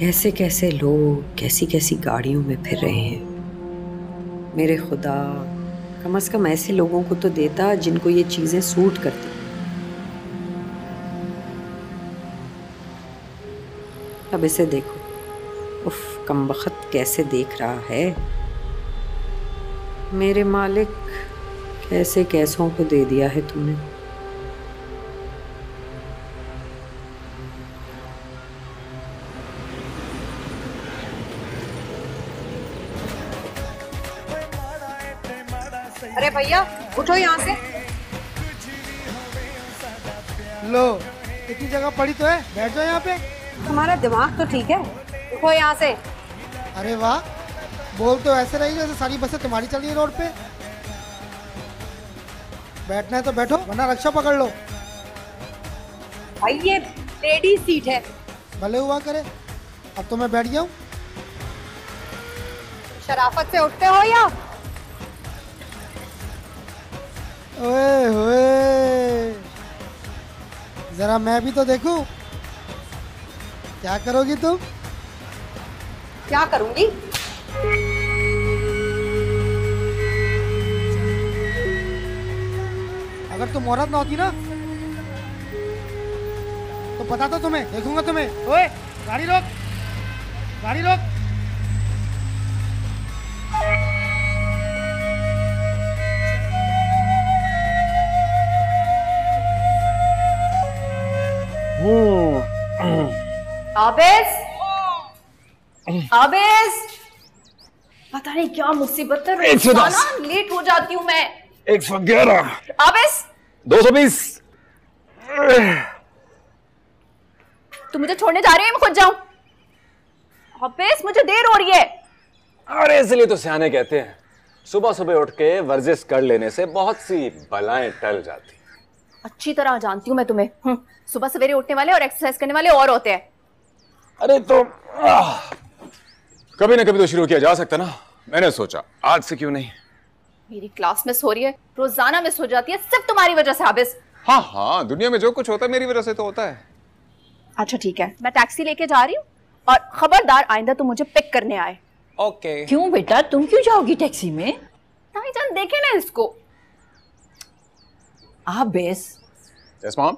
कैसे कैसे लोग कैसी कैसी गाड़ियों में फिर रहे हैं। मेरे खुदा, कम से कम ऐसे लोगों को तो देता जिनको ये चीजें सूट करती। अब इसे देखो, उफ, कमबख्त कैसे देख रहा है। मेरे मालिक, कैसे कैसों को दे दिया है तूने। अरे भैया उठो यहाँ से। लो, इतनी जगह पड़ी तो है, बैठ जाओ यहाँ पे। तुम्हारा दिमाग तो ठीक है, उठो यहाँ से। अरे वाह, बोल तो ऐसे रही जैसे सारी बसें तुम्हारी चल रही है रोड पे। बैठना है तो बैठो, वरना रक्षा पकड़ लो। भाई ये लेडी सीट है। भले हुआ करे, अब तो मैं बैठ गया हूँ। शराफत से उठते हो या? ओए होए, जरा मैं भी तो देखूं, क्या करोगी तुम? क्या करूंगी? अगर तुम औरत ना होती ना तो पता तो तुम्हें, देखूंगा तुम्हें। ओए, गाड़ी रोक, गाड़ी रोक। आबिस, आबिस, पता नहीं क्या मुसीबत है, रोजाना लेट हो जाती हूँ मैं। 111, आबिस 220। तुम मुझे छोड़ने जा रही हो, मैं खुद जाऊं? आबिस मुझे देर हो रही है। अरे इसलिए तो सियाने कहते हैं सुबह सुबह उठ के वर्जिश कर लेने से बहुत सी बलाएं टल जाती। अच्छी तरह जानती हूँ मैं तुम्हें। सुबह सवेरे उठने वाले और एक्सरसाइज करने वाले और होते हैं। अरे तो कभी ना कभी तो शुरू किया जा सकता ना। मैंने सोचा आज से क्यों नहीं। मेरी क्लास मिस हो रही है, रोजाना मिस हो जाती है, सिर्फ तुम्हारी वजह से आबिस। हाँ हाँ, दुनिया में जो कुछ होता है मेरी वजह से तो होता है। अच्छा ठीक है, मैं टैक्सी लेके जा रही हूँ और खबरदार आइंदा तुम मुझे पिक करने आए। ओके। क्यों बेटा, तुम क्यों जाओगी टैक्सी में? ताईजान देखे ना इसको। Abis, yes mom.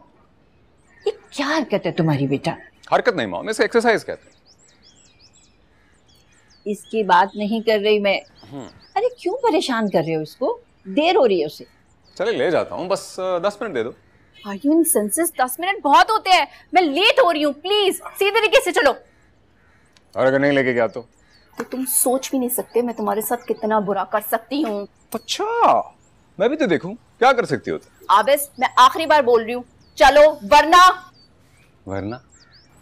ये क्या हरकत है तुम्हारी बेटा? हरकत नहीं मॉम, इसे एक्सरसाइज कहते हैं। इसकी बात नहीं कर रही मैं। अरे क्यों परेशान कर रहे हो इसको? देर हो रही है उसे। चले ले जाता हूँ, बस 10 मिनट दे दो। Are you in senses? 10 minute बहुत होते हैं, मैं लेट हो रही हूँ, प्लीज सीधे तरीके से चलो। और अगर नहीं लेके गया तो तुम सोच भी नहीं सकते मैं तुम्हारे साथ कितना बुरा कर सकती हूँ। अच्छा, मैं भी तो देखूं क्या कर सकती हो। आबिस मैं आखिरी बार बोल रही हूँ, चलो वरना वरना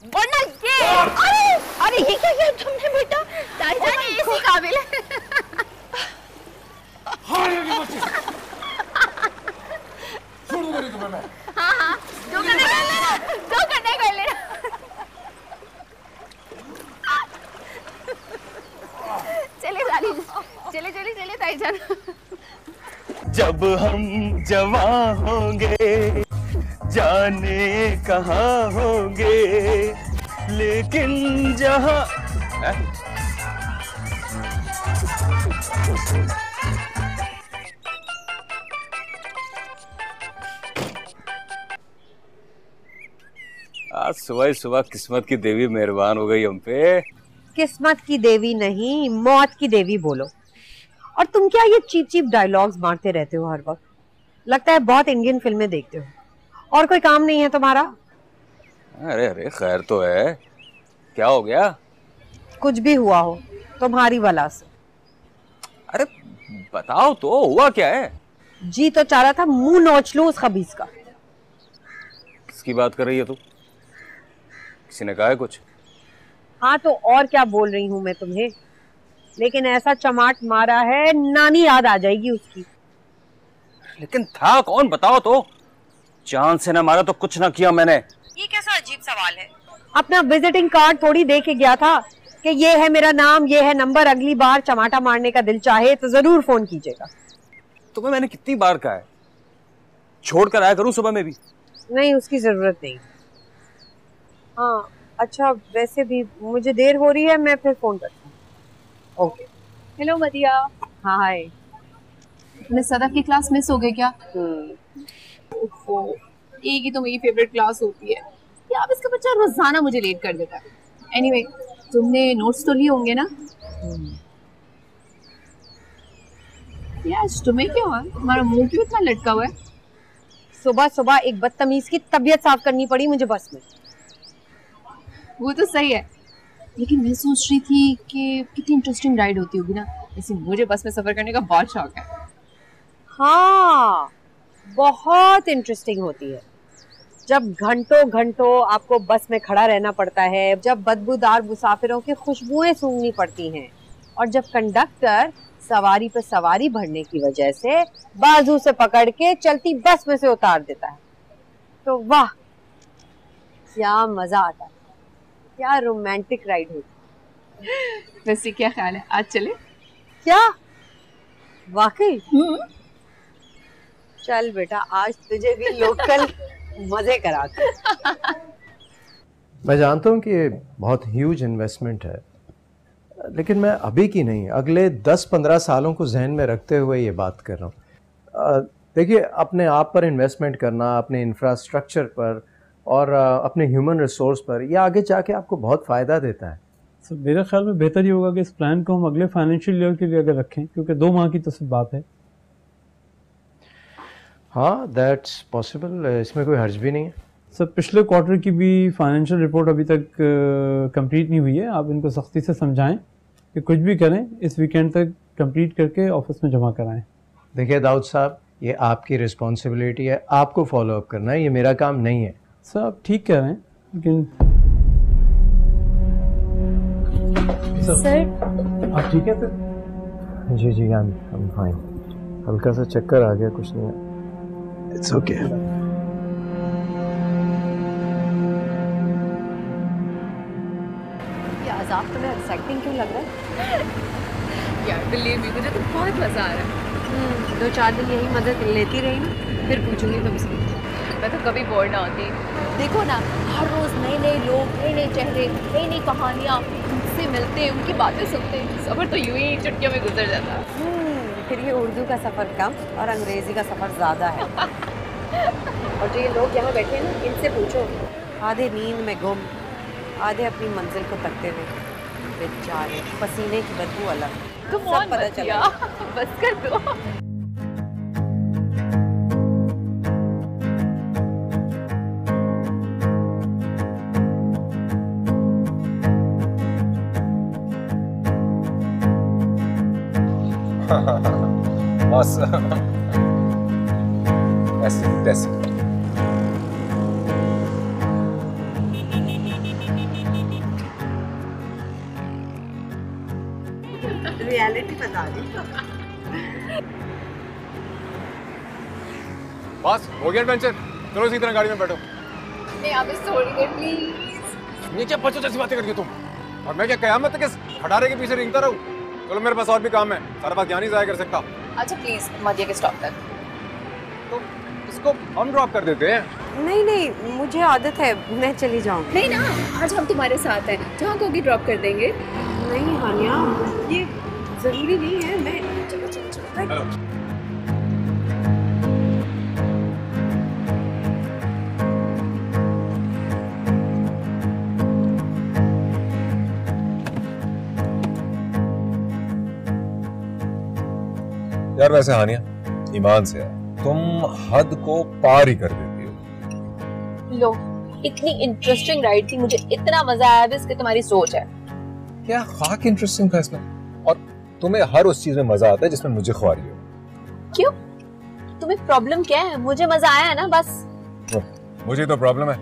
वरना ये। अरे अरे ये क्या किया तुमने बेटा? ताईजान ये इसी काबिल है। हाँ हाँ, जो करने कर लेना, जो करने कर लेना। चले साली, चले चले चले ताईजान। जब हम जवां होंगे जाने कहाँ होंगे, लेकिन जहाँ आज सुबह सुबह किस्मत की देवी मेहरबान हो गई हम पे। किस्मत की देवी नहीं, मौत की देवी बोलो। और तुम क्या ये चीप चीप डायलॉग्स मारते रहते हो हर वक्त? लगता है बहुत इंडियन फिल्में देखते हो। और कोई काम नहीं है तुम्हारा? अरे अरे खैर तो है, क्या हो गया? कुछ भी हुआ हो तुम्हारी वजह से। अरे बताओ तो, हुआ क्या है? जी तो चाह रहा था मुंह नोच लूं उस खबीस का। किसकी बात कर रही है तू? किसी ने कहा है कुछ? हाँ तो और क्या बोल रही हूँ मैं तुम्हें, लेकिन ऐसा चमाट मारा है नानी याद आ जाएगी उसकी। लेकिन था कौन बताओ तो? जान से ना मारा तो कुछ ना किया मैंने। ये कैसा अजीब सवाल है? अपना विजिटिंग कार्ड थोड़ी दे के गया था कि ये है मेरा नाम, ये है नंबर, अगली बार चमाटा मारने का दिल चाहे तो जरूर फोन कीजिएगा। तुम्हें मैंने कितनी बार कहा है छोड़ कर आया करूं सुबह में भी? नहीं, उसकी जरूरत नहीं। हाँ अच्छा वैसे भी मुझे देर हो रही है, मैं फिर फोन करती हूँ। ओके। हेलो मदिया। हाय। तुमने सदफ की क्लास मिस हो गई क्या? ओफो, एक ही तो मेरी फेवरेट क्लास होती है यार, इसका बच्चा रोजाना मुझे लेट कर देता है। एनीवे, तुमने नोट्स तो लिए होंगे ना? यार तुम्हें क्या हुआ, तुम्हारा मुंह क्यों इतना लटका हुआ है? सुबह सुबह एक बदतमीज की तबीयत साफ करनी पड़ी मुझे बस में। वो तो सही है, लेकिन मैं सोच रही थी कि कितनी इंटरेस्टिंग राइड होती होगी ना। वैसे मुझे बस में सफर करने का बहुत शौक है। हाँ, बहुत इंटरेस्टिंग होती है। जब घंटों घंटों आपको बस में खड़ा रहना पड़ता है, जब बदबूदार मुसाफिरों की खुशबुएं सूंघनी पड़ती हैं, और जब कंडक्टर सवारी पर सवारी भरने की वजह से बाजू से पकड़ के चलती बस में से उतार देता है, तो वाह क्या मजा आता है, क्या रोमांटिक राइड होती। वैसे क्या ख्याल है, आज चले? क्या वाकई? चल बेटा, आज तुझे भी लोकल मजे कराते। मैं जानता हूँ कि ये बहुत ह्यूज इन्वेस्टमेंट है, लेकिन मैं अभी की नहीं, अगले 10-15 सालों को जहन में रखते हुए ये बात कर रहा हूँ। देखिए, अपने आप पर इन्वेस्टमेंट करना, अपने इंफ्रास्ट्रक्चर पर और अपने ह्यूमन रिसोर्स पर, यह आगे जाके आपको बहुत फ़ायदा देता है। सर मेरे ख्याल में बेहतर ये होगा कि इस प्लान को हम अगले फाइनेंशियल ईयर के लिए अगर रखें, क्योंकि 2 माह की तो सिर्फ बात है। हाँ, दैट्स पॉसिबल, इसमें कोई हर्ज भी नहीं है। सर पिछले क्वार्टर की भी फाइनेंशियल रिपोर्ट अभी तक कंप्लीट नहीं हुई है। आप इनको सख्ती से समझाएं कि कुछ भी करें इस वीकेंड तक कंप्लीट करके ऑफिस में जमा कराएं। देखिए दाऊद साहब, ये आपकी रिस्पॉन्सिबिलिटी है, आपको फॉलो अप करना है, ये मेरा काम नहीं है। सर आप ठीक कह रहे हैं, लेकिन सर आप ठीक है फिर? जी जी, आई एम फाइन। हल्का सा चक्कर आ गया, कुछ नहीं है, इट्स ओके। ये अजाब तुम्हें एक्साइटिंग क्यों लग रहा है? यार बिलीव मी, मुझे तो बहुत मजा आ रहा है। 2-4 दिन यही मदद लेती रही ना, फिर पूछूंगी तुमसे। मैं तो कभी बोर ना होती। देखो ना, हर रोज नए नए लोग, नए नए चेहरे, नई नई कहानियाँ, उनसे मिलते हैं, उनकी बातें सुनते हैं, सफर तो यूं ही चुटकियों में गुजर जाता है। फिर ये उर्दू का सफर कम और अंग्रेजी का सफर ज्यादा है। और जो ये लोग यहाँ बैठे हैं ना, इनसे पूछो, आधे नींद में गुम, आधे अपनी मंजिल को तकते हुए, बेचारे पसीने की बदबू अलग, Come सब on, पता मतिया, चला। बस कर दो। Awesome. That's it. रियलिटी बता दी। बस हो गया एडवेंचर, चलो इसी तरह गाड़ी में बैठो। नहीं, आप इस थोड़ी देर प्लीज। ये क्या बच्चों जैसी बातें करती हो तुम? और मैं क्या कयामत तक इस खटारे के पीछे रेंगता रहूं? चलो मेरे पास और भी काम है, सारा बात यहाँ नहीं जाया कर सकता। अच्छा प्लीज मदिया के स्टॉप तक। तो इसको हम ड्रॉप कर देते हैं। नहीं नहीं, मुझे आदत है, मैं चली जाऊंगी। नहीं ना, आज हम तुम्हारे साथ हैं, जहाँ कहोगी ड्रॉप कर देंगे। नहीं हानिया, ये जरूरी नहीं है। मैं चलो चलो चलो। हेलो। यार वैसे हानिया, ईमान से यार तुम हद को पार ही कर देती हो। लो, इतनी इंटरेस्टिंग राइड थी, मुझे इतना मजा आया, बस कि तुम्हारी सोच है। क्या खाक इंटरेस्टिंग था इसमें? और तुम्हें हर उस चीज में मजा आता है जिसमें मुझे ख्वारी हो। क्यों? तुम्हें प्रॉब्लम क्या है? मुझे मजा आया है ना, बस। मुझे तो प्रॉब्लम है,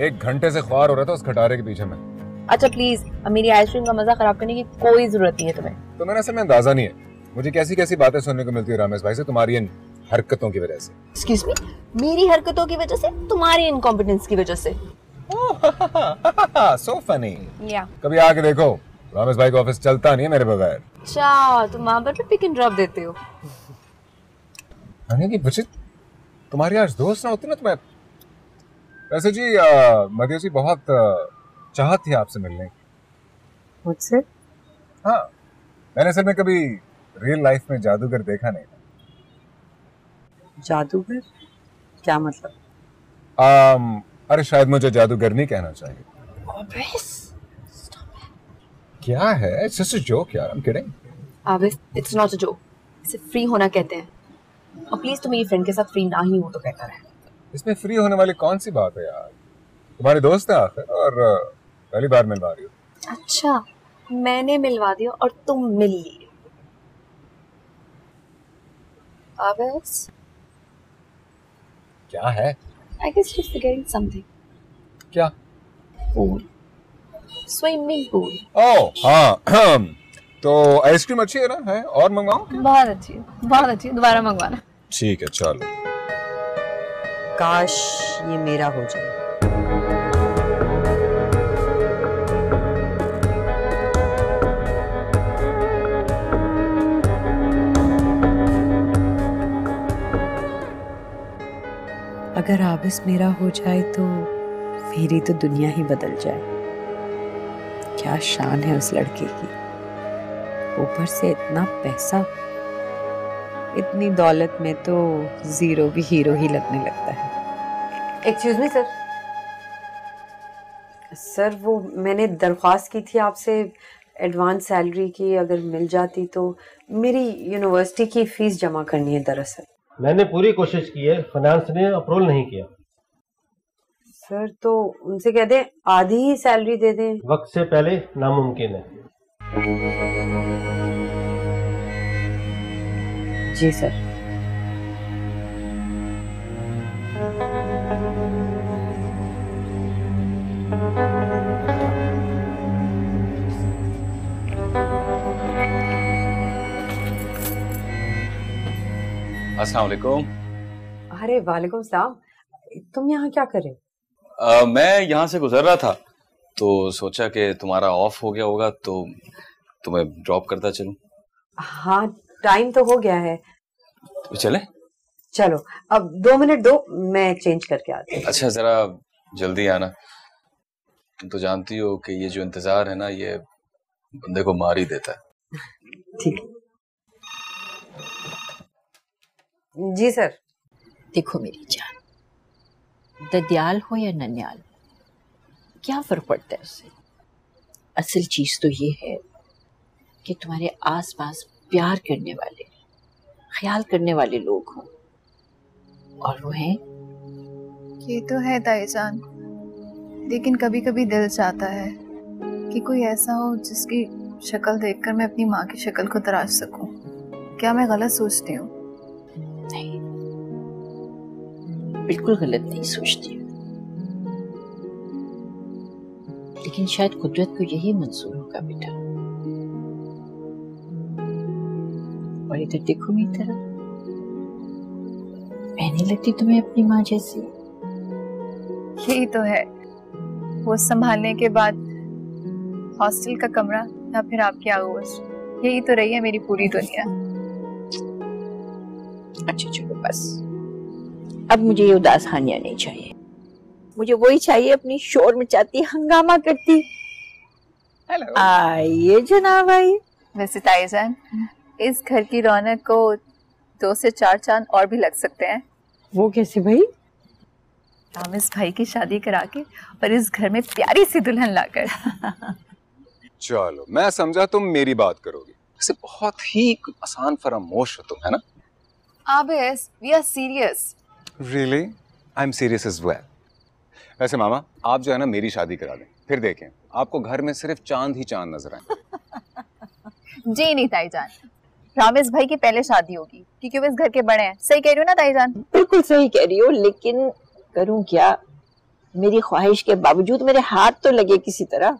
1 घंटे से ख्वार हो रहा था उस खटारे के पीछे में। अच्छा प्लीज, अब मेरी आइसक्रीम का मजा खराब करने की कोई जरूरत नहीं है तुम्हें। तो मेरा असल में अंदाजा नहीं है, मुझे कैसी कैसी बातें सुनने को मिलती है रामेश भाई से तुम्हारी इन हरकतों की वजह से। एक्सक्यूज मी, मेरी हरकतों की वजह से? तुम्हारी इनकॉम्पिटेंस की वजह से। So funny. या कभी आके देखो, रामेश भाई का ऑफिस चलता नहीं है मेरे बगैर। अच्छा, तुम वहां पर पिक एंड ड्रॉप देते हो? यानी कि बचित, तुम्हारी आज दोस्त ना होती ना तुम्हें। वैसे जी मदिया जी बहुत चाहत थी आपसे मिलने की। मुझसे? हाँ, मैंने असल में कभी रियल लाइफ में जादूगर देखा नहीं था। जादूगर? क्या मतलब? अरे शायद मुझे जादूगर नहीं कहना चाहिए। क्या है? It's just a joke यार, I'm kidding. Abis, it's not a joke. इसे फ्री होना कहते हैं। और प्लीज तुम मेरी फ्रेंड के साथ फ्री ना ही हो तो बेहतर है। इसमें फ्री होने वाली कौन सी बात है यार? तुम्हारे दोस्त है आखिर, और पहली बार मिलवा रही हो। अच्छा, मैंने मिलवा दिया और तुम मिल लिए। आबिस, क्या है? I guess you're forgetting something. क्या? Pool. Swimming pool. ओह हाँ, तो आइसक्रीम अच्छी है ना? है और मंगवाऊं क्या? बहुत अच्छी है, बहुत अच्छी है, दोबारा मंगवाना। ठीक है, चलो। काश ये मेरा हो जाए। अगर आबिस मेरा हो जाए तो मेरी तो दुनिया ही बदल जाए। क्या शान है उस लड़के की, ऊपर से इतना पैसा, इतनी दौलत में तो जीरो भी हीरो ही लगने लगता है। Excuse me sir. सर वो मैंने दरख्वास्त की थी आपसे एडवांस सैलरी की, अगर मिल जाती तो। मेरी यूनिवर्सिटी की फीस जमा करनी है दरअसल। मैंने पूरी कोशिश की है, फाइनेंस ने अप्रूवल नहीं किया। सर तो उनसे कह दें आधी ही सैलरी दे दें। वक्त से पहले नामुमकिन है। जी सर। अस्सलाम वालेकुम। अरे वालेकुम सलाम। तुम यहाँ क्या कर रहे हो? मैं यहाँ से गुजर रहा था तो सोचा कि तुम्हारा ऑफ हो गया होगा तो तुम्हें ड्रॉप करता चलूं। हाँ, टाइम तो हो गया है। तो चले? चलो, अब 2 मिनट दो, मैं चेंज करके आती हूँ। अच्छा, जरा जल्दी आना। तुम तो जानती हो कि ये जो इंतजार है ना, ये बंदे को मार ही देता है। ठीक। जी सर। देखो मेरी जान, ददयाल हो या नन्याल, क्या फर्क पड़ता है उससे। असल चीज तो ये है कि तुम्हारे आसपास प्यार करने वाले, ख्याल करने वाले लोग हों, और वो हैं। ये तो है ताईजान, लेकिन कभी कभी दिल चाहता है कि कोई ऐसा हो जिसकी शक्ल देखकर मैं अपनी माँ की शक्ल को तराश सकूं। क्या मैं गलत सोचती हूँ? नहीं, बिल्कुल गलत नहीं सोचती, लेकिन शायद कुदरत को यही मंजूर होगा बेटा। और इधर देखो मेरी तरफ, मैं नहीं लगती तुम्हें अपनी माँ जैसी? यही तो है, वो संभालने के बाद हॉस्टल का कमरा या फिर आपकी आगोश, यही तो रही है मेरी पूरी दुनिया। अच्छा चलो बस, अब मुझे ये उदास हानिया नहीं चाहिए। मुझे वही चाहिए अपनी शोर मचाती, हंगामा करती। हेलो। आइए जनाब आइए। वैसे ताईजान, इस घर की रौनक को 2 से 4 चांद और भी लग सकते हैं। वो कैसे भाई? रामिस भाई की शादी करा के और इस घर में प्यारी सी दुल्हन लाकर। चलो, मैं समझा तुम मेरी बात करोगी। वैसे बहुत ही आसान फरामोश हो तुम, है ना? Abis, we are serious. Really? I'm serious as well. वैसे मामा, आप जो है ना मेरी शादी करा दें, फिर देखें आपको घर में सिर्फ चांद ही चांद नजर आए। जी नहीं ताईजान, रामिस भाई की पहले शादी होगी क्योंकि वो इस घर के बड़े हैं। सही कह रही हो ना ताईजान? बिल्कुल सही कह रही हो, लेकिन करूं क्या? मेरी ख्वाहिश के बावजूद मेरे हाथ तो लगे किसी तरह।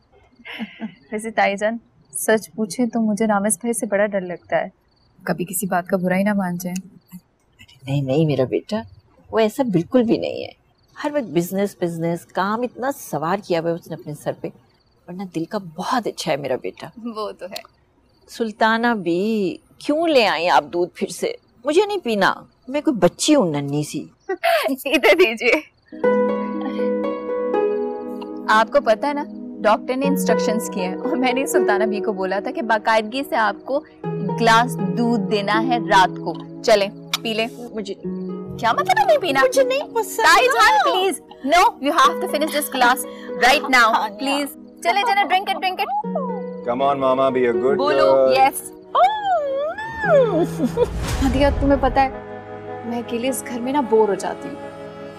वैसे ताईजान, सच पूछे तो मुझे रामिस भाई से बड़ा डर लगता है, कभी किसी बात का बुरा ही ना मान जाए। नहीं नहीं मेरा बेटा, वो ऐसा बिल्कुल भी नहीं है। हर वक्त बिजनेस बिजनेस काम इतना सवार किया हुआ है उसने अपने सर पे, वरना दिल का बहुत अच्छा है मेरा बेटा। वो तो है। सुल्ताना भी, क्यों ले आई आप दूध फिर से? मुझे नहीं पीना, मैं कोई बच्ची हूँ नन्ही सी। इधर दीजिए। आपको पता है ना, डॉक्टर ने इंस्ट्रक्शंस किए हैं और मैंने सुल्ताना भी को बोला था कि बाकायदगी से आपको ग्लास दूध देना है रात को। चलें पी ले। मुझे क्या मतलब है नहीं पीना? मुझे नहीं पसंद। Please no, you have to finish this glass right now please. चले चले ड्रिंक इट। कम ऑन मामा, बी अ गुड बोलो यस। नादिया तुम्हें पता है मैं अकेले इस घर में ना बोर हो जाती हूँ,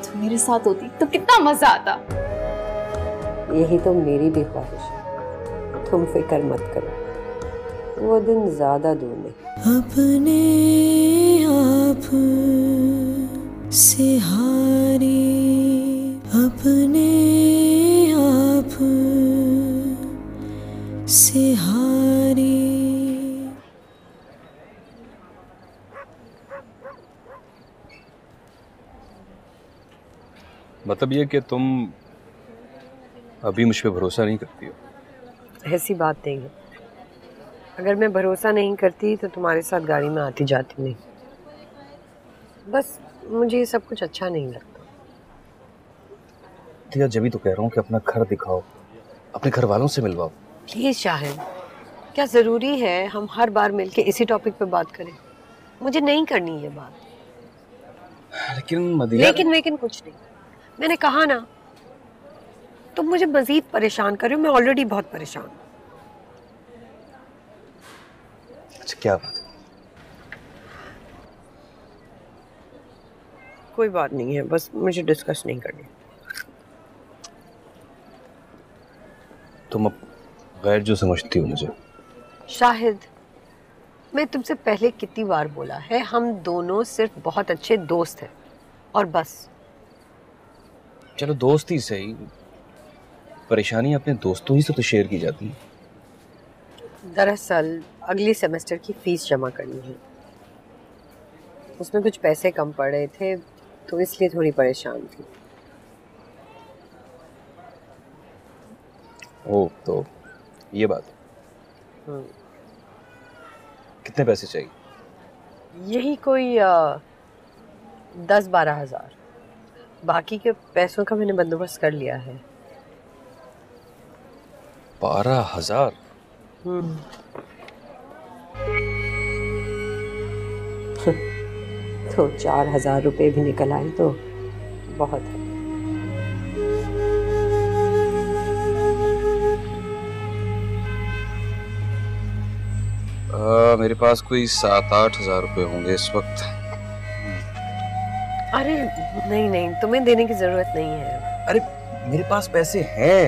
तुम मेरे साथ होती तो कितना मजा आता। यही तो मेरी भी ख्वाहिश है, तुम फिक्र मत करो, वो दिन ज्यादा दूर नहीं। अपने आप से हारी, अपने आप से हारी। मतलब ये कि तुम अभी मुझ पे भरोसा नहीं करती हो? ऐसी बात नहीं है, अगर मैं भरोसा नहीं करती तो तुम्हारे साथ गाड़ी में आती जाती नहीं। बस मुझे ये सब कुछ अच्छा नहीं लगता। दिया जब भी तो कह रहा हूँ कि अपना घर दिखाओ, अपने घर वालों से मिलवाओ। प्लीज शाहिद, क्या जरूरी है हम हर बार मिलके इसी टॉपिक पे बात करें? मुझे नहीं करनी ये बात। लेकिन मदिया, लेकिन कुछ नहीं, मैंने कहा ना, तुम मुझे मजीद परेशान कर रहे हो, मैं ऑलरेडी बहुत परेशान हूँ। अच्छा क्या बात है? कोई बात नहीं है, बस मुझे डिस्कस नहीं करनी। तुम अब गैर जो समझती हो मुझे। शाहिद, मैं तुमसे पहले कितनी बार बोला है, हम दोनों सिर्फ बहुत अच्छे दोस्त हैं और बस। चलो दोस्त ही सही, परेशानी अपने दोस्तों ही से तो शेयर की जाती है। दरअसल अगले सेमेस्टर की फीस जमा करनी है, उसमें कुछ पैसे कम पड़ रहे थे तो इसलिए थोड़ी परेशान थी। ओ तो ये बात है। कितने पैसे चाहिए? यही कोई 10-12 हज़ार। बाकी के पैसों का मैंने बंदोबस्त कर लिया है। 12,000? तो 4,000 रुपए भी निकल आए तो बहुत है। मेरे पास कोई 7-8 हज़ार रुपए होंगे इस वक्त। अरे नहीं, तुम्हें देने की जरूरत नहीं है। अरे मेरे पास पैसे हैं,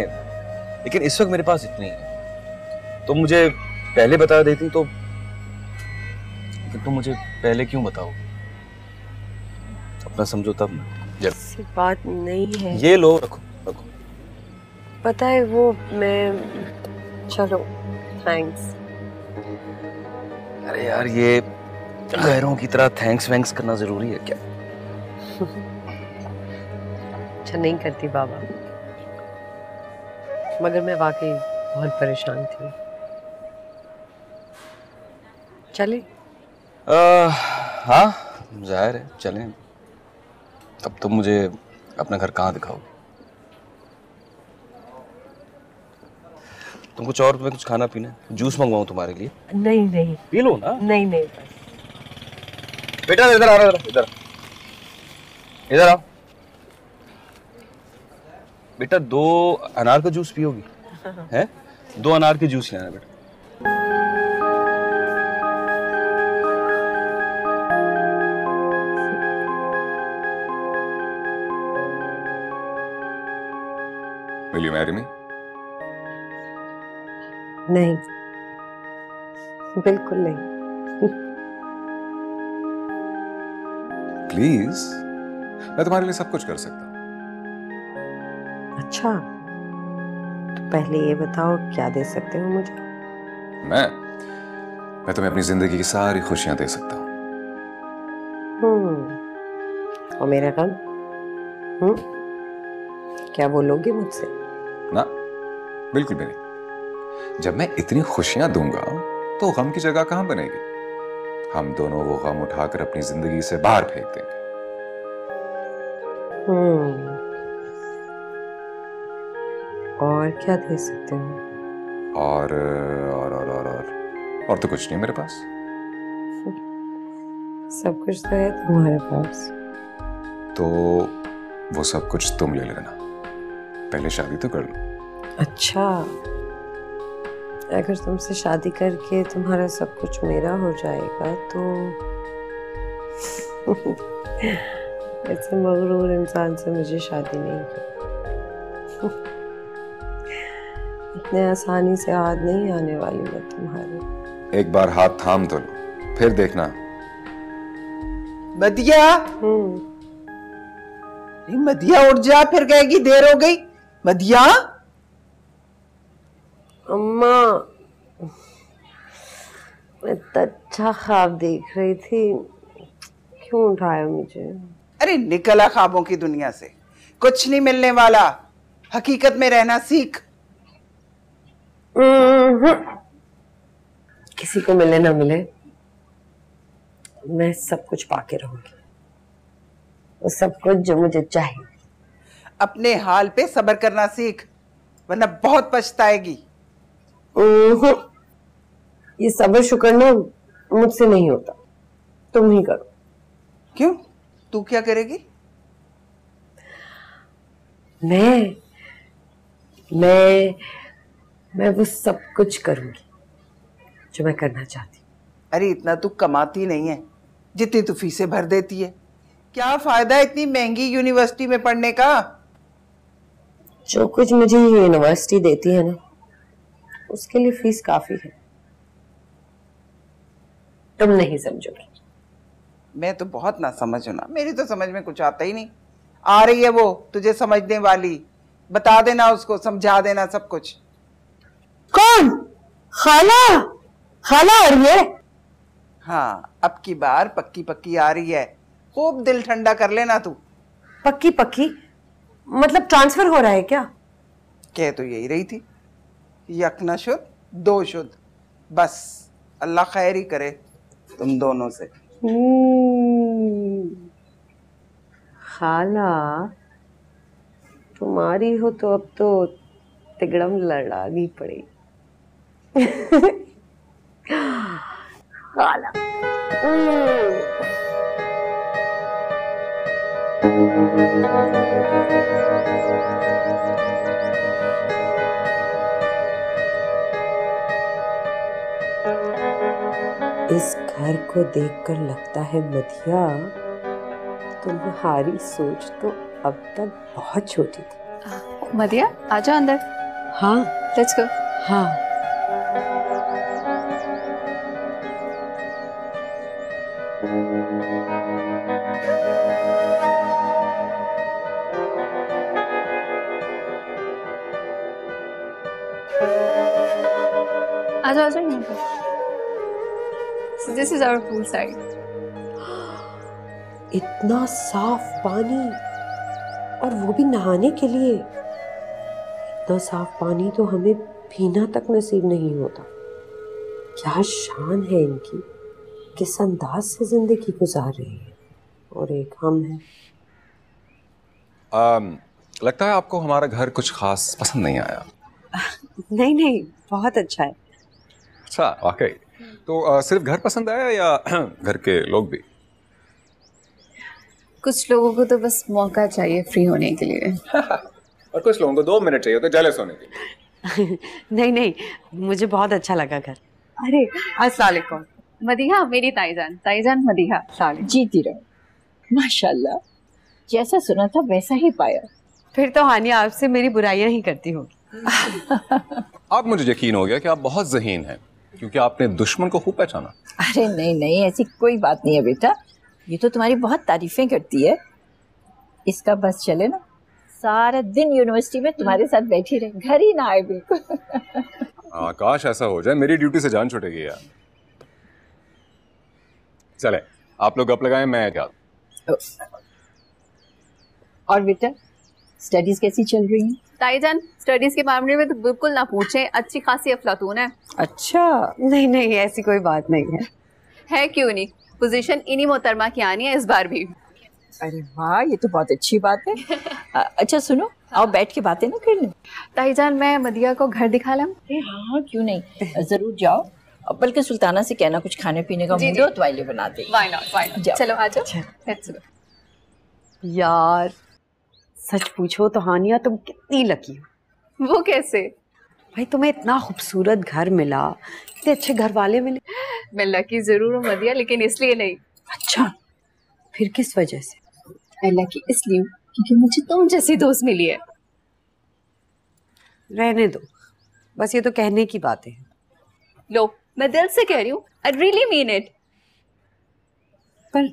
लेकिन इस वक्त मेरे पास इतने ही हैं। तुम मुझे पहले बता देती तो। लेकिन तुम मुझे पहले क्यों बताओ? अपना समझो तब ना। ऐसी बात नहीं है। ये लो, रखो। पता है वो मैं, चलो थैंक्स। अरे यार ये गैरों की तरह थैंक्स वैंक्स करना जरूरी है क्या? अच्छा नहीं करती बाबा, मगर मैं वाकई बहुत परेशान थी। चले? हाँ जाहिर है, चलें। तब तुम मुझे अपना घर कहाँ दिखाओ? तुम कुछ और, तुम्हें कुछ खाना पीना, जूस मंगवाऊं तुम्हारे लिए? नहीं पी लो ना। नहीं बस। बेटा इधर आ रहा, इधर आओ बेटा। 2 अनार का जूस पियोगी? हैं? 2 अनार के जूस लाना बेटा। Will you marry me? नहीं, बिल्कुल नहीं। प्लीज, मैं तुम्हारे लिए सब कुछ कर सकता हूँ। अच्छा, तो पहले ये बताओ क्या दे सकते हो मुझे? मैं तुम्हें अपनी जिंदगी की सारी खुशियां दे सकता हूँ। और मेरा गम? क्या बोलोगे मुझसे? ना, बिल्कुल भी नहीं। जब मैं इतनी खुशियां दूंगा तो गम की जगह कहां बनेगी? हम दोनों वो गम उठाकर अपनी जिंदगी से बाहर फेंक देंगे। और क्या दे सकते हो? और तो कुछ नहीं मेरे पास। सब कुछ तो है तुम्हारे पास। तो वो सब कुछ तुम ले लेना, पहले शादी तो कर लो। अच्छा, अगर तुमसे शादी करके तुम्हारा सब कुछ मेरा हो जाएगा तो ऐसे मगरूर इंसान से मुझे शादी नहीं करनी। इतने आसानी से हाथ नहीं आने वाली मैं तुम्हारे। एक बार हाथ थाम तो लो, फिर देखना। मदिया, मदिया उठ जा, फिर कहेगी देर हो गई। मदिया। अम्मा, मैं तो अच्छा ख्वाब देख रही थी, क्यों उठाया मुझे? अरे निकला ख्वाबों की दुनिया से, कुछ नहीं मिलने वाला, हकीकत में रहना सीख। किसी को मिले ना मिले, मैं सब कुछ पाके रहूंगी, वो सब कुछ जो मुझे चाहिए। अपने हाल पे सब्र करना सीख, वरना बहुत पछताएगी। ये सब्र शुक्र ना मुझसे नहीं होता, तुम ही करो। क्यों? तू क्या करेगी? मैं वो सब कुछ करूंगी जो मैं करना चाहती। अरे इतना तू कमाती नहीं है जितनी तू फीसें भर देती है। क्या फायदा इतनी महंगी यूनिवर्सिटी में पढ़ने का? जो कुछ मुझे ये यूनिवर्सिटी देती है ना, उसके लिए फीस काफी है। तुम नहीं समझोगे। मैं तो बहुत ना समझ हूं ना, मेरी तो समझ में कुछ आता ही नहीं। आ रही है वो तुझे समझने वाली, बता देना उसको, समझा देना सब कुछ। कौन? खाला? खाला आ रही है? हाँ, अब की बार पक्की पक्की आ रही है, खूब दिल ठंडा कर लेना तू। पक्की पक्की मतलब ट्रांसफर हो रहा है क्या? कह तो यही रही थी, यक न शुद्ध दो शुद्ध, बस अल्लाह खैर ही करे तुम दोनों से। खाला तुम्हारी हो तो अब तो तिगड़म लड़ानी पड़ेगी। खाला इस घर को देखकर लगता है मदिया, तुम्हारी सोच तो अब तक बहुत छोटी थी। मदिया आजा अंदर। हाँ लेट्स गो। हाँ आजा आजा यहाँ पे। So this is our pool side. इतना साफ पानी, और वो भी नहाने के लिए। इतना साफ पानी तो हमें पीना तक नसीब नहीं होता। क्या शान है इनकी, किस अंदाज से जिंदगी गुजार रही है, और एक हम हैं। लगता है आपको हमारा घर कुछ खास पसंद नहीं आया। नहीं नहीं, बहुत अच्छा है। अच्छा, वाकई? तो सिर्फ घर पसंद आया या घर के लोग भी? कुछ लोगों को तो बस मौका चाहिए फ्री होने के लिए। और कुछ लोगों को 2 मिनट चाहिए तो जेलस होने के लिए। नहीं नहीं, मुझे बहुत अच्छा लगा घर। अरे अस्सलाम वालेकुम। मदीहा मेरी ताईजान, ताईजान मदीहा। जीती रहो। माशाल्लाह, जैसा सुना था वैसा ही पाया। फिर तो हानिया आपसे मेरी बुराइयां ही करती होगी। अब मुझे यकीन हो गया कि आप बहुत ज़हीन हैं, क्योंकि आपने दुश्मन को खूब पहचाना। अरे नहीं नहीं, ऐसी कोई बात नहीं है बेटा, ये तो तुम्हारी बहुत तारीफें करती है। इसका बस चले ना, सारा दिन यूनिवर्सिटी में तुम्हारे साथ बैठी रहे, घर ही ना आए बिल्कुल। काश ऐसा हो जाए, मेरी ड्यूटी से जान छूटेगी यार। चले आप लोग गप लगाएं, मैं क्या। और बेटा स्टडीज कैसी चल रही हैं? ताईजान स्टडीज के मामले में तो बिल्कुल ना पूछें, अच्छी खासी अफलातून है। अच्छा, नहीं नहीं, ऐसी कोई बात नहीं है। है क्यों नहीं, पोजीशन इन्हीं मोहतरमा की आनी है इस बार भी। अरे वाह, ये तो बहुत अच्छी बात है। अच्छा सुनो, आओ बैठ के बातें ना कर लें। ताईजान, मैं मदिया को घर दिखा लाऊं? हाँ क्यों नहीं, जरूर जाओ। अब बल्कि सुल्ताना से कहना कुछ खाने पीने का मूड हो तो वाइले बना दे। Why not? चलो आ जाओ। Let's go। यार सच पूछो तो हानिया तुम कितनी लकी हो। वो कैसे? भाई तुम्हें इतना खूबसूरत घर मिला, इतने अच्छे घर वाले मिले। मैं लकी जरूर हूँ मदिया, लेकिन इसलिए नहीं। अच्छा, फिर किस वजह से? मैं लकी इसलिए हूँ क्योंकि मुझे तुम जैसी दोस्त मिली है। रहने दो, बस ये तो कहने की बातें हैं। लो, मैं दिल से कह रही हूँ, I really mean it। पर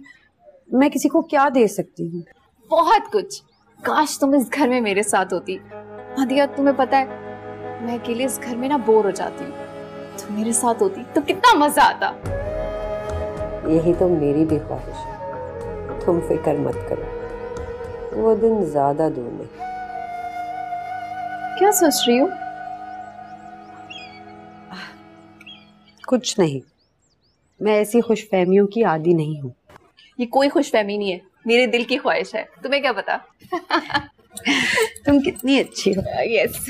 मैं किसी को क्या दे सकती हूँ? बहुत कुछ। काश तुम इस घर में मेरे साथ होती। मदिया, तुम्हें पता है मैं अकेले इस घर में ना बोर हो जाती हूँ। तुम मेरे साथ होती तो कितना मजा आता। यही तो मेरी भी ख्वाहिश है। तुम फिक्र मत करो, वो दिन ज्यादा दूर नहीं। क्या सोच रही हो? कुछ नहीं, मैं ऐसी खुशफहमियों की आदी नहीं हूँ। ये कोई खुशफहमी नहीं है, मेरे दिल की ख्वाहिश है। तुम्हें क्या पता? तुम कितनी अच्छी हो। यस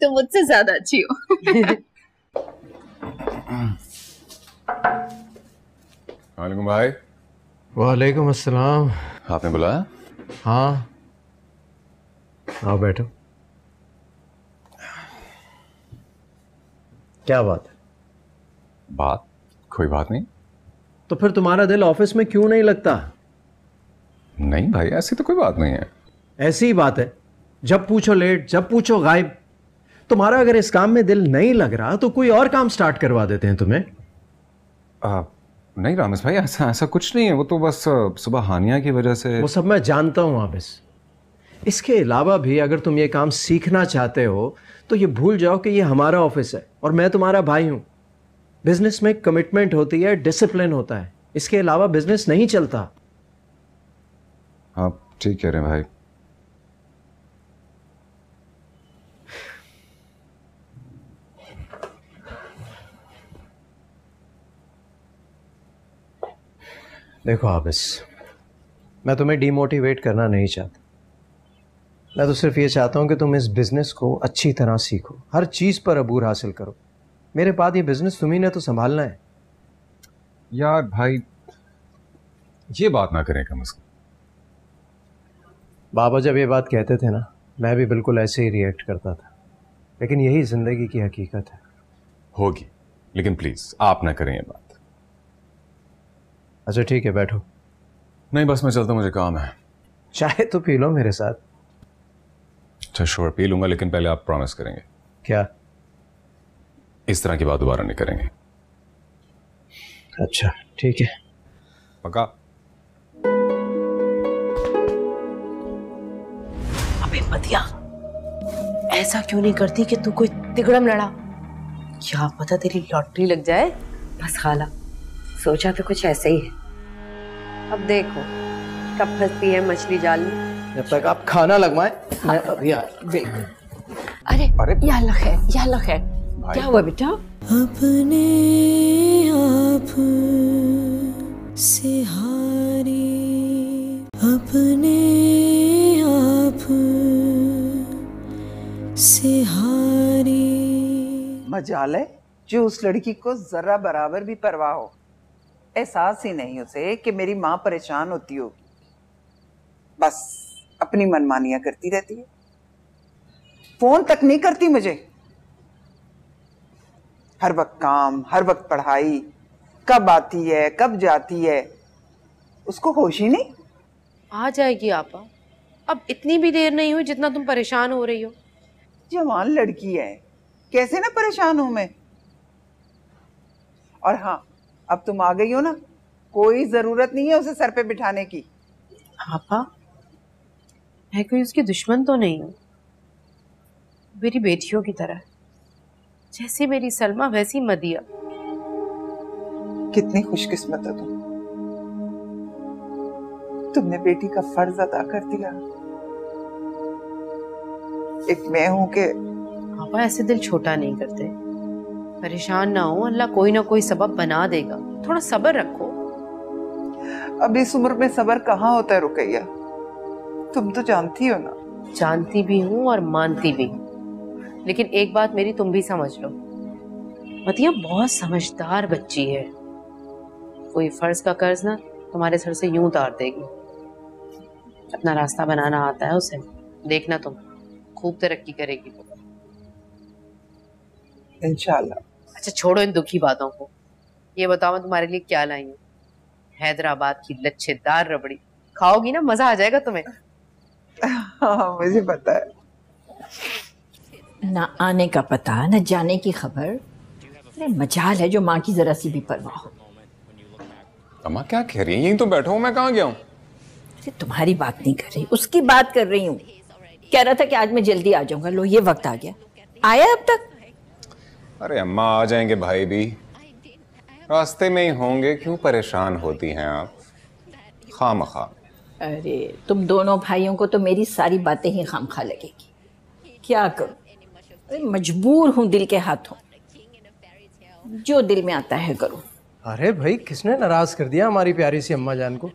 तुम मुझसे ज्यादा अच्छी हो। वालेकुम भाई। वालेकुम अस्सलाम। आपने बुलाया? हाँ, आओ बैठो। क्या बात है? बात? कोई बात नहीं। तो फिर तुम्हारा दिल ऑफिस में क्यों नहीं लगता? नहीं भाई, ऐसी तो कोई बात नहीं है। ऐसी ही बात है, जब पूछो लेट, जब पूछो गायब। तुम्हारा अगर इस काम में दिल नहीं लग रहा तो कोई और काम स्टार्ट करवा देते हैं तुम्हें। नहीं रामेश भाई, ऐसा कुछ नहीं है। वो तो बस सुबह हानिया की वजह से। वो सब मैं जानता हूं आबिस। इसके अलावा भी अगर तुम ये काम सीखना चाहते हो तो ये भूल जाओ कि ये हमारा ऑफिस है और मैं तुम्हारा भाई हूं। बिजनेस में कमिटमेंट होती है, डिसिप्लिन होता है, इसके अलावा बिजनेस नहीं चलता। हाँ ठीक कह रहे हैं भाई। देखो आबिस, मैं तुम्हें डीमोटिवेट करना नहीं चाहता। मैं तो सिर्फ ये चाहता हूं कि तुम इस बिजनेस को अच्छी तरह सीखो, हर चीज पर अबूर हासिल करो। मेरे बाद ये बिजनेस तुम्ही ने तो संभालना है। यार भाई, ये बात ना करें कम से कम। बाबा जब ये बात कहते थे ना, मैं भी बिल्कुल ऐसे ही रिएक्ट करता था, लेकिन यही जिंदगी की हकीकत है। होगी, लेकिन प्लीज आप ना करें ये बात। अच्छा ठीक है, बैठो। नहीं बस मैं चलता हूं, मुझे काम है। चाय तो पी लो मेरे साथ। अच्छा श्योर, पी लूंगा, लेकिन पहले आप प्रॉमिस करेंगे? क्या? इस तरह की बात दोबारा नहीं करेंगे। अच्छा ठीक है, पक्का? अबे मदिया, ऐसा क्यों नहीं करती कि तू कोई तिगड़म लड़ा? क्या पता तेरी लॉटरी लग जाए। बस खाला, सोचा तो कुछ ऐसे ही है। अब देखो कब फंसती है मछली जाल में। जब तक आप खाना लगवाएं मैं अभी अरे या अल्लाह खैर, या अल्लाह खैर। क्या हुआ बेटा? अपने आप से हारी, अपने आप से हारी। मजाल है जो उस लड़की को जरा बराबर भी परवाह हो। एहसास ही नहीं उसे कि मेरी माँ परेशान होती होगी। बस अपनी मनमानियां करती रहती है, फोन तक नहीं करती मुझे। हर वक्त काम, हर वक्त पढ़ाई, कब आती है कब जाती है, उसको होश ही नहीं। आ जाएगी आपा, अब इतनी भी देर नहीं हुई जितना तुम परेशान हो रही हो। जवान लड़की है, कैसे ना परेशान हूं मैं। और हाँ, अब तुम आ गई हो ना, कोई जरूरत नहीं है उसे सर पे बिठाने की। आपा, मैं कोई उसकी दुश्मन तो नहीं हूँ, मेरी बेटियों की तरह। जैसे मेरी सलमा वैसी मदिया। कितनी खुशकिस्मत हो तुमने बेटी का फर्ज अदा कर दिया। एक मैं हूं कि आपा ऐसे दिल छोटा नहीं करते। परेशान ना हो, अल्लाह कोई ना कोई सबब बना देगा, थोड़ा सब्र रखो। अब इस उम्र में सब्र कहाँ होता है रुकैया, तुम तो जानती हो ना। जानती भी हूँ और मानती भी हूँ, लेकिन एक बात मेरी तुम भी समझ लो, मतिया बहुत समझदार बच्ची है। कोई फर्ज का कर्ज ना तुम्हारे सर से यूं उतार देगी। अपना रास्ता बनाना आता है उसे, देखना तुम खूब तरक्की करेगी। इंशाल्लाह। अच्छा छोड़ो इन दुखी बातों को, ये बताओ मैं तुम्हारे लिए क्या लाई हूँ। हैदराबाद की लच्छेदार रबड़ी खाओगी ना, मजा आ जाएगा तुम्हें। हाँ मुझे पता है। ना आने का पता न जाने की खबर। अरे मजाल है जो माँ की जरा सी भी परवाह हो। अम्मा क्या कह रही है? यहीं तो बैठा हूँ, मैं कहाँ गया हूँ? अरे तुम्हारी बात नहीं कर रही, उसकी बात कर रही हूँ। कह रहा था कि आज मैं जल्दी आ जाऊंगा, लो ये वक्त आ गया। आया अब तक? अरे अम्मा आ जाएंगे, भाई भी रास्ते में ही होंगे, क्यों परेशान होती हैं आप खामखा। अरे तुम दोनों भाइयों को तो मेरी सारी बातें ही खामखा लगेगी। क्या करूं, अरे मजबूर हूं दिल के हाथों, जो दिल में आता है करूं। अरे भाई किसने नाराज कर दिया हमारी प्यारी सी अम्मा जान को?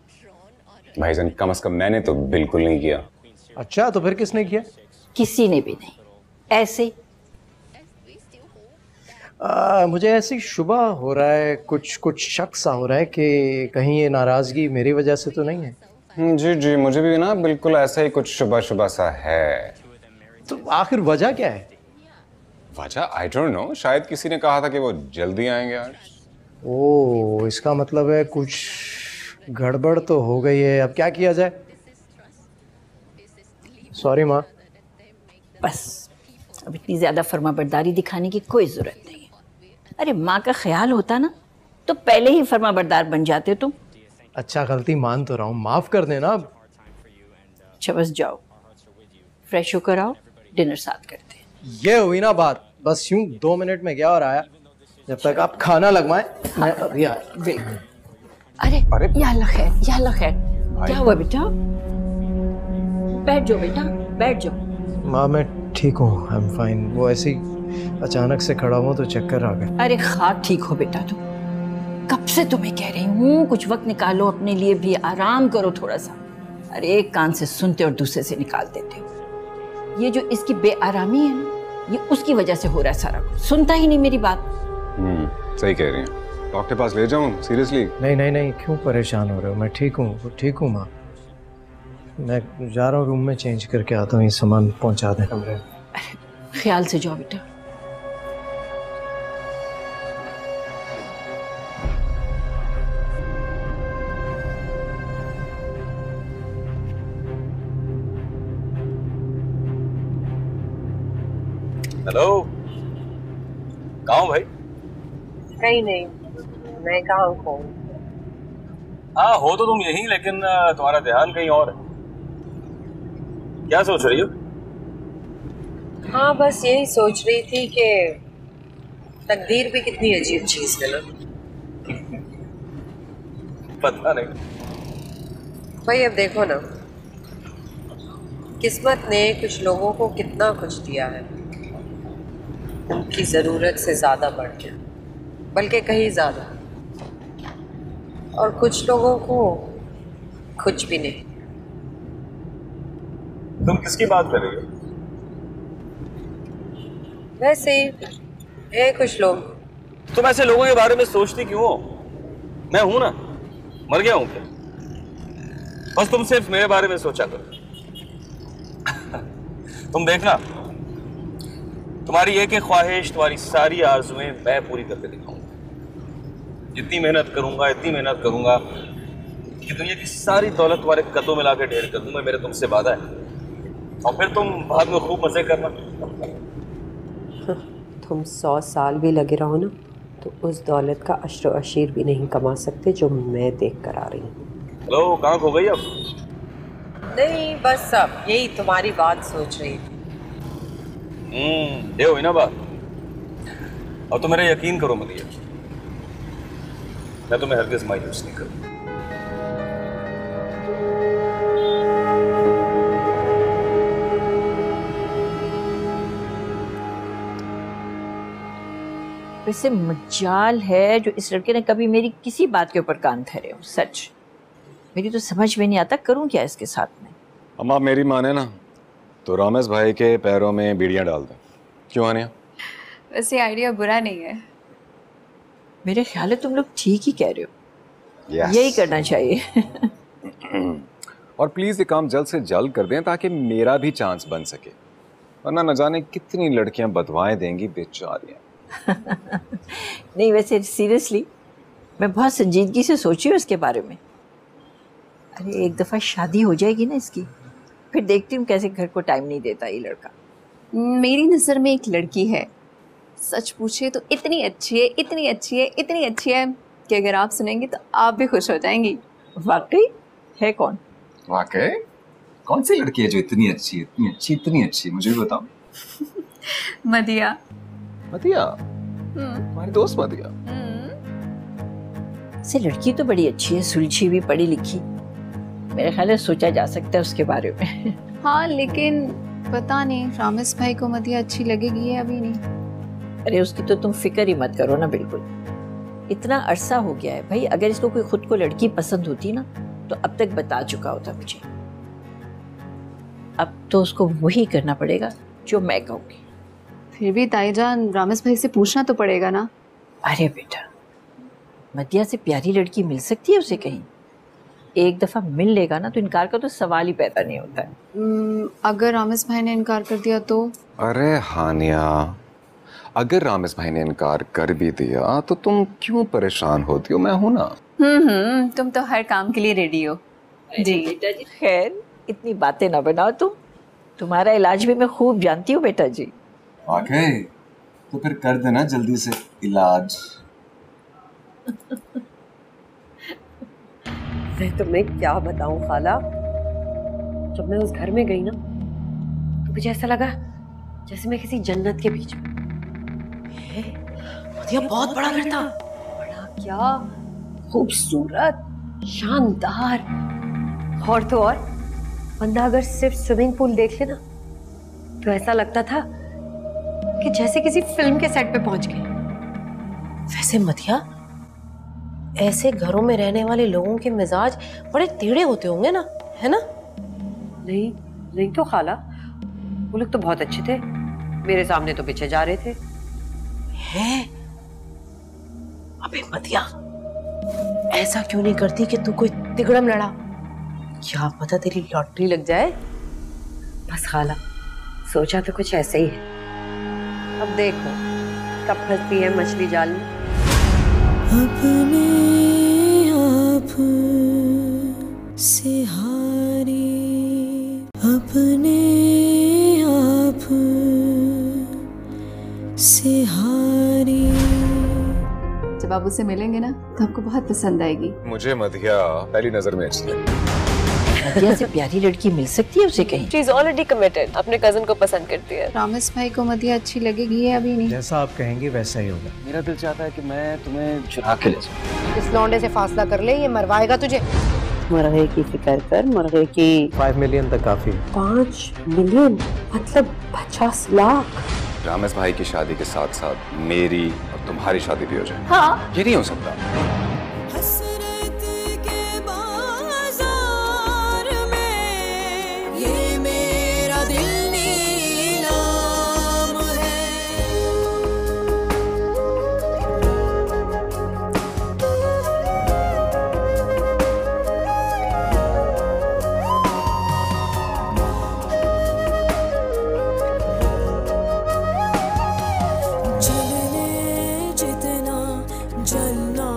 भाईजान कम से कम मैंने तो बिल्कुल नहीं किया। अच्छा तो फिर किसने किया? किसी ने भी नहीं, ऐसे मुझे ऐसी शुबा हो रहा है, कुछ शक सा हो रहा है कि कहीं ये नाराजगी मेरी वजह से तो नहीं है। जी जी मुझे भी ना बिल्कुल ऐसा ही कुछ शुबा सा है। तो आखिर वजह क्या है? वजह आई डोंट नो, शायद किसी ने कहा था कि वो जल्दी आएंगे आज। ओ इसका मतलब है कुछ गड़बड़ तो हो गई है। अब क्या किया जाए? सॉरी माँ। बस अब इतनी ज्यादा फर्माबरदारी दिखाने की कोई जरूरत नहीं है। अरे माँ का ख्याल होता ना तो पहले ही फर्माबरदार बन जाते तुम। अच्छा गलती मान तो रहा हूँ, माफ कर देना अब। अच्छा बस जाओ, फ्रेश होकर आओ, डिनर साथ करते हैं। ये हुई ना बात, बस यूं 2 मिनट में गया और आया। जब तक आप खाना लगवाएं मैं अभी आया। बिल्कुल। अरे या अल्लाह खैर, या अल्लाह खैर। क्या हुआ बेटा? बैठ जाओ बेटा, बैठ जाओ। माँ मैं ठीक हूँ, आई एम फाइन। वो ऐसे ही अचानक से खड़ा हुआ तो चक्कर आ गए। अरे खा ठीक हो बेटा तुम, कब से तुम्हें कह रही हूँ कुछ वक्त निकालो अपने लिए भी, आराम करो थोड़ा सा। अरे एक कान से सुनते और दूसरे से निकाल देते हो। ये जो इसकी बेआरामी है ना, ये उसकी वजह से हो रहा है सारा कुछ। सुनता ही नहीं मेरी बात। सही कह रही हैं। डॉक्टर पास ले जाऊं सीरियसली? नहीं नहीं नहीं, क्यों परेशान हो रहे हो? मैं ठीक हूँ माँ। मैं जा रहा हूँ रूम में चेंज करके आता हूँ, ये सामान पहुँचा दें कमरे में। ख्याल से जाओ बेटा। हेलो, कहाँ हो भाई? कहीं नहीं, मैं कहाँ हूँ? हाँ हो तो तुम यहीं, लेकिन तुम्हारा ध्यान कहीं और है। क्या सोच रही हो? हाँ बस यही सोच रही थी कि तकदीर भी कितनी अजीब चीज है ना। पता नहीं भाई अब देखो ना, किस्मत ने कुछ लोगों को कितना कुछ दिया है, उनकी ज़रूरत से ज़्यादा बढ़ के, बल्कि कहीं ज़्यादा। और कुछ लोगों को कुछ भी नहीं। तुम किसकी बात कर रही हो? वैसे ही है कुछ लोग। तुम ऐसे लोगों के बारे में सोचती क्यों हो? मैं हूं ना, मर गया हूं क्या? बस तुम सिर्फ मेरे बारे में सोचा करो। तुम देखना, तुम्हारी एक एक ख्वाहिश, तुम्हारी सारी आरज़ुएं मैं पूरी करके दिखाऊंगा। इतनी मेहनत करूंगा कि दुनिया की सारी दौलत तुम्हारे कदमों में लाकर ढेर कर दूंगा। मेरा तुमसे वादा है। और फिर तुम बाद में खूब मजे करना। तुम 100 साल भी लगे रहो ना तो उस दौलत का अशर अशीर भी नहीं कमा सकते जो मैं देख कर आ रही हूँ। हेलो, कहाँ खो गई अब? नहीं बस अब यही तुम्हारी बात सोच रही थी। ये हुई ना बात। और तो मेरा यकीन करो मलिया, मैं तुम्हें हरगिज़ मायूस नहीं करूँ। वैसे मजाल है जो इस लड़के ने कभी मेरी किसी बात के ऊपर कान धरे हो। सच मेरी तो समझ में नहीं आता करूं क्या इसके साथ में। हम आप मेरी माने ना तो रामेश भाई के पैरों में बीड़ियां डाल दें। क्यों आनिया? वैसे आइडिया बुरा नहीं है। मेरे ख्याल है तुम लोग ठीक ही कह रहे हो। Yes. यही करना चाहिए। और प्लीज ये काम जल्द से जल्द कर दें ताकि मेरा भी चांस बन सके, वरना न जाने कितनी लड़कियां बदवाएं देंगी बेचारियां। नहीं वैसे सीरियसली मैं बहुत संजीदगी से सोची हूँ इसके बारे में। अरे एक दफ़ा शादी हो जाएगी ना इसकी, फिर देखती हूँ कैसे घर को टाइम नहीं देता ये लड़का। मेरी नज़र में एक लड़की है, सच पूछे तो इतनी अच्छी है, इतनी अच्छी है, इतनी अच्छी है कि अगर आप सुनेंगे तो आप भी खुश हो जाएंगी। वाकई है? कौन? वाकई कौन सी लड़की है जो इतनी अच्छी है, इतनी अच्छी, इतनी अच्छी? मुझे भी बताओ। मदिया। मदिया? हमारी दोस्त मदिया। से लड़की तो बड़ी अच्छी है, सुलझी भी, पढ़ी लिखी। मेरे ख्याल है सोचा जा सकता है उसके बारे में। हाँ लेकिन पता नहीं रामेश भाई को मदिया अच्छी लगेगी या अभी नहीं। अरे उसकी तो तुम फिक्र ही मत करो ना बिल्कुल। इतना अरसा हो गया है भाई, अगर इसको कोई खुद को लड़की पसंद होती ना तो अब तक बता चुका होता मुझे। अब तो उसको वही करना पड़ेगा जो मैं कहूँगी। फिर भी ताईजान रामेश भाई से पूछना तो पड़ेगा ना। अरे बेटा मदिया से प्यारी लड़की मिल सकती है उसे कहीं? एक दफा मिल लेगा ना तो इनकार का तो सवाल ही पैदा नहीं होता है। अगर रामेश भाई ने इनकार कर दिया तो? अरे हानिया, अगर रामेश भाई ने इनकार कर भी दिया तो तुम क्यों परेशान होती हो? मैं हूं ना। तुम तो हर काम के लिए रेडी हो। जी बेटा जी, खैर इतनी बातें ना बनाओ तुम। तुम्हारा इलाज भी मैं खूब जानती हूँ बेटा जी। वाकई? तो फिर कर देना जल्दी से इलाज। मैं तुम्हें क्या बताऊं खाला, जब मैं उस घर में गई ना तो मुझे ऐसा लगा जैसे मैं किसी जन्नत के बीच में। मदिया बहुत बड़ा घर था। बड़ा क्या, खूबसूरत, शानदार। और तो और बंदा अगर सिर्फ स्विमिंग पूल देख ले ना तो ऐसा लगता था कि जैसे किसी फिल्म के सेट पे पहुंच गए। वैसे मदिया, ऐसे घरों में रहने वाले लोगों के मिजाज बड़े टेढ़े होते होंगे ना, है ना? नहीं तो खाला, वो लोग तो बहुत अच्छे थे, मेरे सामने तो पीछे जा रहे थे। है? अबे मदिया, ऐसा क्यों नहीं करती कि तू कोई तिगड़म लड़ा? क्या पता तेरी लॉटरी लग जाए। बस खाला, सोचा तो कुछ ऐसे ही है। अब देखो कब फंसती है मछली जाल में। अपने आप से हारी, अपने आप से हारी। जब आप उससे मिलेंगे ना तो आपको बहुत पसंद आएगी। मुझे मदिया पहली नजर में अच्छी लगी। मदिया से प्यारी लड़की मिल सकती है उसे कहीं? She is already committed, अपने कजन को पसंद करती है। रामेश भाई को मदिया अच्छी लगेगी या अभी नहीं? जैसा आप कहेंगे वैसा ही होगा। मेरा दिल चाहता है कि मैं तुम्हें चुरा के ले जाऊं। इस लौंडे से फासला कर ले, ये मरवाएगा तुझे। मुर्गे की फिक्र कर, मुर्गे की। 5 मिलियन तक काफी है। 5 मिलियन मतलब 50 लाख। रामेश भाई की शादी के साथ साथ मेरी और तुम्हारी शादी भी हो जाए। हाँ। ये नहीं हो सकता। हसरत के बाजार में ये मेरा दिल नीलाम है। जलने जितना जलना